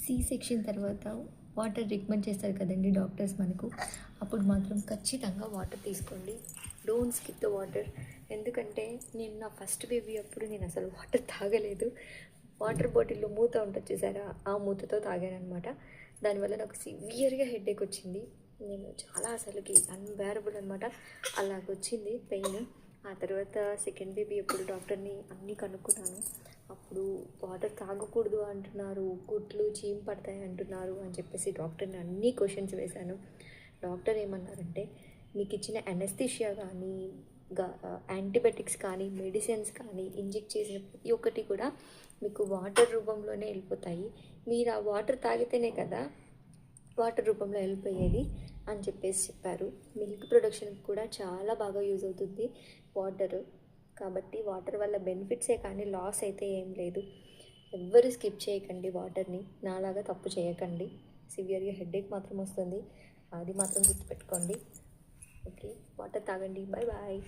C section తర్వాత water recommend చేస్తారు కదండి డాక్టర్స్ మనకు. అప్పుడు మాత్రం ఖచ్చితంగా వాటర్ తీసుకోండి. Don't skip the water. ఎందుకంటే నేను నా ఫస్ట్ బేబీ అప్పుడు నేను అసలు వాటర్ తాగలేదు. వాటర్ బాటిల్లో మూత ఉంటుంది చూసారా, ఆ మూతతో తాగానమాట. దానివల్ల నాకు సివియర్గా హెడేక్ వచ్చింది. నేను చాలా అసలుకి అన్బేరబుల్ అనమాట. అలాగొచ్చింది పెయిన్. ఆ తర్వాత సెకండ్ బేబీ అప్పుడు డాక్టర్ని అన్నీ కనుక్కున్నాను. అప్పుడు వాటర్ తాగకూడదు అంటున్నారు, గుడ్లు చీమ్ పడతాయి అంటున్నారు అని చెప్పేసి డాక్టర్ని అన్నీ క్వశ్చన్స్ వేశాను. డాక్టర్ ఏమన్నారంటే, మీకు ఇచ్చిన అనెస్థీషియా కానీ యాంటీబయాటిక్స్ కానీ మెడిసిన్స్ కానీ ఇంజెక్ట్ చేసిన ప్రతి ఒక్కటి కూడా మీకు వాటర్ రూపంలోనే వెళ్ళిపోతాయి. మీరు ఆ వాటర్ తాగితేనే కదా వాటర్ రూపంలో వెళ్ళిపోయేది అని చెప్పేసి చెప్పారు. మిల్క్ ప్రొడక్షన్కి కూడా చాలా బాగా యూజ్ అవుతుంది వాటర్. కాబట్టి వాటర్ వల్ల బెనిఫిట్సే కానీ లాస్ అయితే ఏం లేదు. ఎవ్వరు స్కిప్ చేయకండి వాటర్ని. నాలాగా తప్పు చేయకండి. సివియర్గా హెడేక్ మాత్రం వస్తుంది, అది మాత్రం గుర్తుపెట్టుకోండి. ఓకే, వాటర్ తాగండి. Bye bye.